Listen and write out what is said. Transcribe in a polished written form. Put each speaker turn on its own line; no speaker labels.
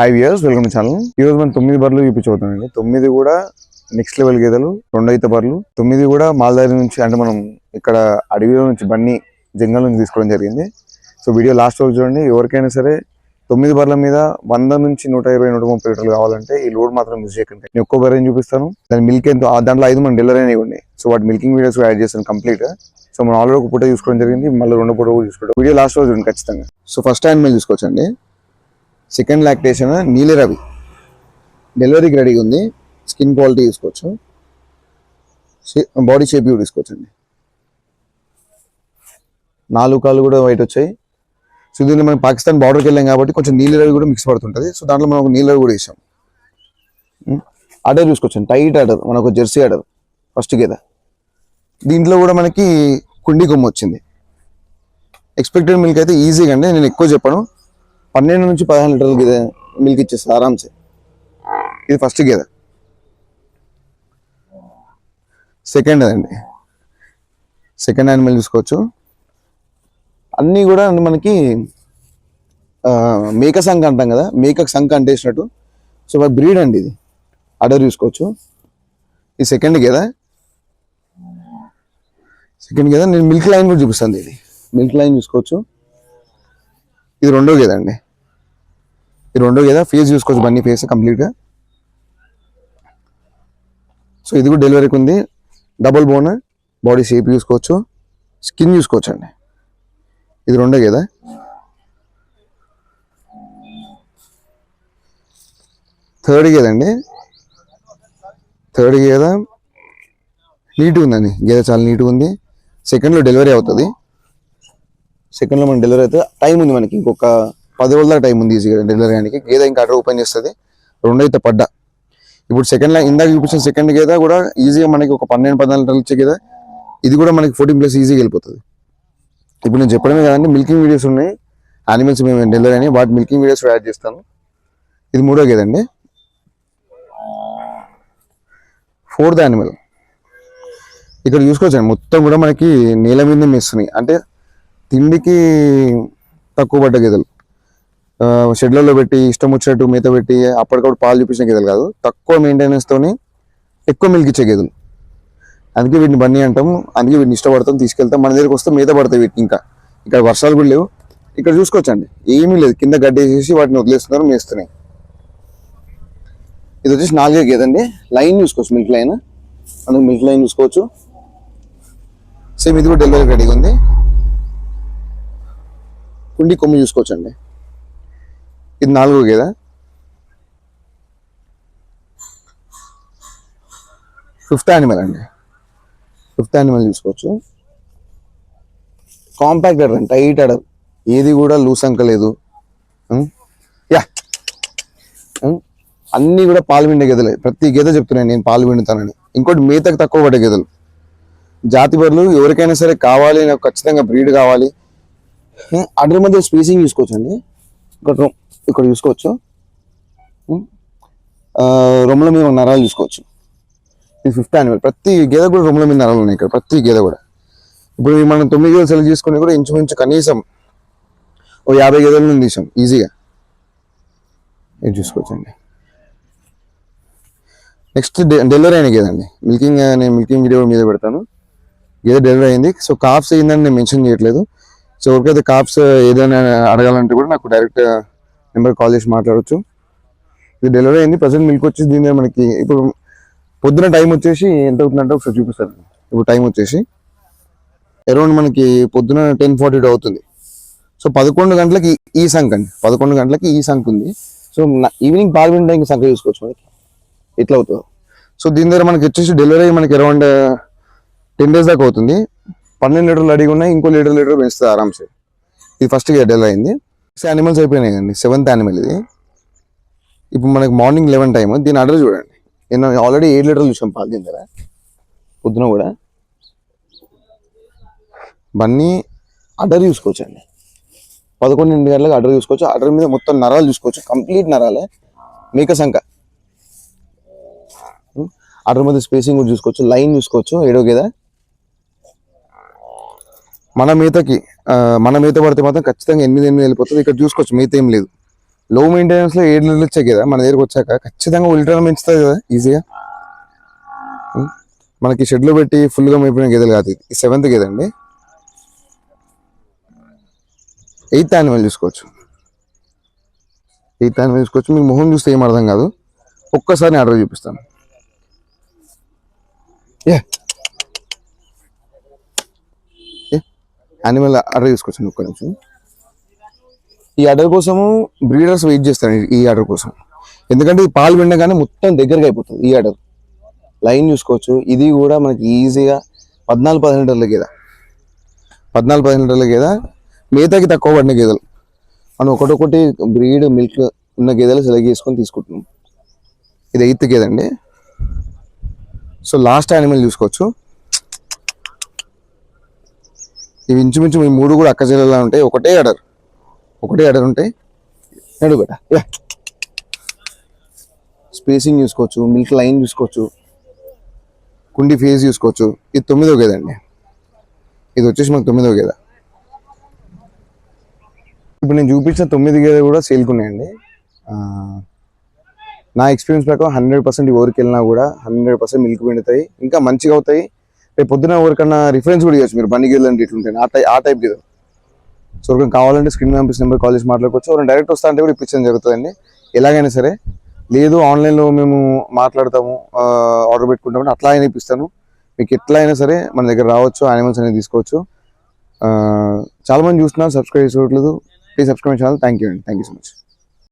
5 years welcome to channel. ఈ రోజు మనం 9 బర్రెలు చూపించబోతున్నామండి. 9 కూడా నెక్స్ట్ లెవెల్ గేదెలు, 2 ఈత బర్రెలు. 9 కూడా మాల్దారి నుంచి, అంటే మనం ఇక్కడ అడవిలో నుంచి బన్నీ జంగల్ నుంచి తీసుకోవడం జరిగింది. సో వీడియో లాస్ట్ వరకు చూడండి. ఎవరికైనా సరే 9 బర్రెల మీద 100 నుంచి 120, 130 లీటర్లు కావాలంటే ఈ లోడ్ మాత్రం మిస్ చేయకండి. నేను ఒక్కో బర్రెని చూపిస్తాను, దాని మిల్క్ ఎంత, దాంట్లో 5 మన డెలివరీ అనేవి ఉన్నాయి. సో వాటి మిల్కింగ్ వీడియోస్ యాడ్ చేస్తాను కంప్లీట్ గా. సో మనం ఆల్రెడీ ఒక పూట చూసుకోవడం జరిగింది, మళ్ళీ 2 పూట కూడా చూసుకోవడం. వీడియో లాస్ట్ రోజు చూడండి ఖచ్చితంగా. సో ఫస్ట్ యానిమల్ చూసుకోవచ్చండి. సెకండ్ లాక్టేషన్ నీలి రవి, డెలివరీకి రెడీగా ఉంది. స్కిన్ క్వాలిటీ తీసుకోవచ్చు, బాడీ షేప్ కూడా తీసుకోవచ్చండి. 4 కాళ్ళు కూడా వైట్ వచ్చాయి. సో దీన్ని మనం పాకిస్తాన్ బార్డర్కి వెళ్ళాం కాబట్టి కొంచెం నీలి రవి కూడా మిక్స్ పడుతుంటుంది. సో దాంట్లో మనం ఒక నీలి రవి కూడా వేసాం. ఆర్డర్ చూసుకోవచ్చు, టైట్ ఆర్డర్, మనకు జెర్సీ ఆర్డర్ ఫస్ట్ గేదా. దీంట్లో కూడా మనకి కుండి కొమ్ము వచ్చింది. ఎక్స్పెక్టెడ్ మిల్క్ అయితే ఈజీగా అండి, నేను ఎక్కువ చెప్పాను, 12 నుంచి 15 లీటర్లు గేదె మిల్క్ ఇచ్చేస్తుంది ఆరామ్సే. ఇది ఫస్ట్ గేదె. సెకండ్ అండి, సెకండ్ యానిమల్ చూసుకోవచ్చు. అన్నీ కూడా మనకి మేక సంఖ అంటాం కదా, మేకకు సంఖ అంటేసినట్టు. సో బ్రీడ్ అండి ఇది. ఆర్డర్ చూసుకోవచ్చు. ఇది సెకండ్ గేదె. సెకండ్ గేదె నేను మిల్క్ లైన్ కూడా చూపిస్తాను. ఇది మిల్క్ లైన్ చూసుకోవచ్చు. ఇది రెండో గేదె అండి. ఇది రెండో గేదె. ఫేస్ చూసుకోవచ్చు, బన్నీ ఫేస్ కంప్లీట్గా. సో ఇది కూడా డెలివరీకి ఉంది. డబుల్ బోన్, బాడీ షేప్ చూసుకోవచ్చు, స్కిన్ చూసుకోవచ్చు అండి. ఇది రెండో గేదె. థర్డ్ గేదె అండి. థర్డ్ గేదె నీట్గా ఉందండి. గేదె చాలా నీట్గా ఉంది. సెకండ్లో డెలివరీ అవుతుంది. సెకండ్లో మనకి డెలివరీ అవుతుంది. టైం ఉంది మనకి, ఇంకొక 10 రోజుల దాకా టైం ఉంది ఈజీగా డెలివరీ అయ్యడానికి. గేదె ఇంకా ఆర్డర్ ఓపెన్ చేస్తుంది. 2 అయితే పడ్డా. ఇప్పుడు సెకండ్ ఇందాక చూపించిన సెకండ్ గేదె కూడా ఈజీగా మనకి ఒక 12-14 లీటర్లు వచ్చే గేదె. ఇది కూడా మనకి 14+ ఈజీగా వెళ్ళిపోతుంది. ఇప్పుడు నేను చెప్పడమే కదండి, మిల్కింగ్ వీడియోస్ ఉన్నాయి, యానిమల్స్ మేము డెలివరీ అని, వాటి మిల్కింగ్ వీడియోస్ యాడ్ చేస్తాను. ఇది మూడో గేదె అండి. ఫోర్త్ యానిమల్ ఇక్కడ చూసుకోవచ్చండి. మొత్తం కూడా మనకి నేల మీద మేస్తున్నాయి, అంటే తిండికి తక్కువ పడ్డ గేదెలు. షెడ్లలో పెట్టి ఇష్టం వచ్చినట్టు మేత పెట్టి అప్పటికప్పుడు పాలు చూపించిన గేదెలు కాదు, తక్కువ మెయింటెనెన్స్తోని ఎక్కువ మిల్క్ ఇచ్చే గేదెలు. అందుకే వీటిని బన్నీ అంటాము, అందుకే వీటిని ఇష్టపడతాం, తీసుకెళ్తాం. మన దగ్గరికి వస్తే మేత పడతాయి వీటిని. ఇంకా ఇక్కడ వర్షాలు కూడా లేవు. ఇక్కడ చూసుకోవచ్చండి, ఏమీ లేదు, కింద గడ్డి వేసేసి వాటిని వదిలేస్తున్నారు, మేస్తున్నాయి. ఇది వచ్చేసి 4వ గేదె అండి. లైన్ చూసుకోవచ్చు, మిల్క్ లైన్, అందుకు మిల్క్ లైన్ చూసుకోవచ్చు. సేమ్ ఇది కూడా డెలివరీ రెడీగా ఉంది. కుండి కొమ్ము చూసుకోవచ్చు అండి. ఇది 4వ గేదె. ఫిఫ్త్ యానిమల్ అండి. ఫిఫ్త్ యానిమల్ చూసుకోవచ్చు. కాంపాక్ట్ ఆర్డర్ అండి, టైట్ ఆర్డర్, ఏది కూడా లూస్ అంక లేదు. యా అన్నీ కూడా పాలు పిండే గేదెలే. ప్రతి గేదె చెప్తున్నాను నేను పాలు పిండుతానని. ఇంకోటి మేతకు తక్కువ పడే గేదెలు, జాతి బర్రెలు. ఎవరికైనా సరే కావాలి, నాకు ఖచ్చితంగా బ్రీడ్ కావాలి. అడ్డర్ మధ్య స్పేసింగ్ చూసుకోవచ్చు అండి. ఇక్కడ చూసుకోవచ్చు, రొమ్ముల మీద నరాలు చూసుకోవచ్చు. ఇది ఫిఫ్త్ యానిమల్. ప్రతి గేదె కూడా రొమ్ముల మీద నరాలు ఉన్నాయి ఇక్కడ, ప్రతి గేదె కూడా. ఇప్పుడు మనం 9 గేదెలు సెలెక్ట్ చేసుకుని కూడా ఇంచుమించు కనీసం ఓ 50 గేదెల నుండి తీసాం ఈజీగా. ఇది చూసుకోవచ్చు అండి. నెక్స్ట్ డెలివరీ అయిన గేదె అండి. నేను మిల్కింగ్ వీడియో మీద పెడతాను. గేదె డెలివరీ అయింది. సో కాఫ్స్ అయిందని నేను మెన్షన్ చేయట్లేదు. సో ఎవరికైతే కాఫ్స్ ఏదైనా అడగాలంటే కూడా నాకు డైరెక్ట్ నెంబర్ కాల్ చేసి మాట్లాడవచ్చు. ఇది డెలివరీ అయింది. ప్రజెంట్ మిల్క్ వచ్చేసి దీని మనకి ఇప్పుడు పొద్దున టైం వచ్చేసి ఎంత అవుతుందంటే ఒకసారి చూపిస్తాను. ఇప్పుడు టైం వచ్చేసి అరౌండ్ మనకి పొద్దున 10:42 అవుతుంది. సో 11 గంటలకి ఈ సంఖ అండి, 11 గంటలకి ఈ సంఖ ఉంది. సో ఈవినింగ్ పాలు పిండడానికి సంఖ చూసుకోవచ్చు మనకి ఎట్లా అవుతుందో. సో దీని దగ్గర మనకి వచ్చేసి డెలివరీ మనకి అరౌండ్ 10 days దాకా అవుతుంది. 12 లీటర్లు అడిగి ఉన్నాయి, ఇంకో లీటర్ పెంచుతుంది ఆరామ్సే. ఇది ఫస్ట్ డెలివరీ అయింది. 6 యానిమల్స్ అయిపోయినాయి అండి. 7th యానిమల్ ఇది. ఇప్పుడు మనకి మార్నింగ్ 11 టైం. దీని ఆర్డర్ చూడండి. నేను ఆల్రెడీ 7 లీటర్లు చూసాం పాలు దీని దగ్గర పొద్దున కూడా. బన్నీ ఆర్డర్ చూసుకోవచ్చు అండి. 11 గంటలకు ఆర్డర్ చూసుకోవచ్చు. ఆర్డర్ మీద మొత్తం నరాలు చూసుకోవచ్చు, కంప్లీట్ నరాలే, మేక సంఖ. ఆర్డర్ మీద స్పేసింగ్ కూడా చూసుకోవచ్చు, లైన్ చూసుకోవచ్చు. 7వ గేదె. మన మేత పడితే మాత్రం ఖచ్చితంగా 8 వెళ్ళిపోతుంది. ఇక్కడ చూసుకోవచ్చు మేత ఏం లేదు, లో మెయింటెనెన్స్ లో 7 లీటర్లు ఇచ్చే గేదె మన దగ్గరకు వచ్చాక ఖచ్చితంగా 1 లీటర్ పెంచుతుంది కదా ఈజీగా. మనకి షెడ్లో పెట్టి ఫుల్గా మేపిన గేదెలు కాదు. ఇది 7th గేదె అండి. 8th యానిమల్ చూసుకోవచ్చు. 8th యానిమల్ చూసుకోవచ్చు. మీకు మొహం చూస్తే ఏం అర్థం కాదు. ఒక్కసారి నేను ఆర్డర్ చూపిస్తాను. యానిమల్ ఆర్డర్ చూసుకోవచ్చు. ఒక్క నిమిషం. ఈ ఆర్డర్ కోసము బ్రీడర్స్ వెయిట్ చేస్తారు ఈ ఆర్డర్ కోసం. ఎందుకంటే ఈ పాలు పిండగానే మొత్తం దగ్గరగా అయిపోతుంది ఈ ఆర్డర్. లైన్ చూసుకోవచ్చు. ఇది కూడా మనకి ఈజీగా 14-15 లీటర్ల గేద. 14-15 లీటర్ల గేద. మిగతాకి తక్కువ పడిన గేదెలు మనం ఒకటొకటి బ్రీడ్ మిల్క్ ఉన్న గేదెలు సెలెక్ట్ చేసుకొని తీసుకుంటున్నాం. ఇది 8th గేదె అండి. సో లాస్ట్ యానిమల్ చూసుకోవచ్చు. ఇవి ఇంచుమించు ఈ 3 కూడా అక్క చెల్లెలా ఉంటాయి. ఒకటే ఆర్డర్ ఉంటాయి. నడుగట స్పేసింగ్ చూసుకోవచ్చు. మిల్క్ లైన్ చూసుకోవచ్చు. కుండి ఫేస్ చూసుకోవచ్చు. ఇది 9వ గేదె అండి. ఇది వచ్చేసి మనకు 9వ గేదె. ఇప్పుడు నేను చూపించిన 9 గేదె కూడా సేల్కున్నాయండి. నా ఎక్స్పీరియన్స్ ప్రకారం 100% ఎవరికి వెళ్ళినా కూడా 100% మిల్క్ పిండుతాయి, ఇంకా మంచిగా అవుతాయి. రేపు పొద్దున ఎవరికన్నా రిఫరెన్స్ కూడా ఇవ్వచ్చు మీరు. బండి గేదెలు అంటే ఇట్లుంటాయి ఆ టైప్ గేదెలు. సో ఎవరికైనా కావాలంటే స్క్రీన్ మీద పంపిస్తున్న నెంబర్ కాల్ చేసి మాట్లాడుకోవచ్చు. ఎవరైనా డైరెక్ట్ వస్తా అంటే కూడా ఇప్పించడం జరుగుతుందండి. ఎలాగైనా సరే. లేదు ఆన్లైన్లో మేము మాట్లాడతాము, ఆర్డర్ పెట్టుకుంటాము, అట్లా అయినా ఇప్పిస్తాను. మీకు ఎట్లా అయినా సరే మన దగ్గర రావచ్చు, యానిమల్స్ అనేది తీసుకోవచ్చు. చాలా మంది చూస్తున్నారు, సబ్స్క్రైబ్ చేసుకోవట్లేదు. Please subscribe channel. Thank you అండి. Thank you so much.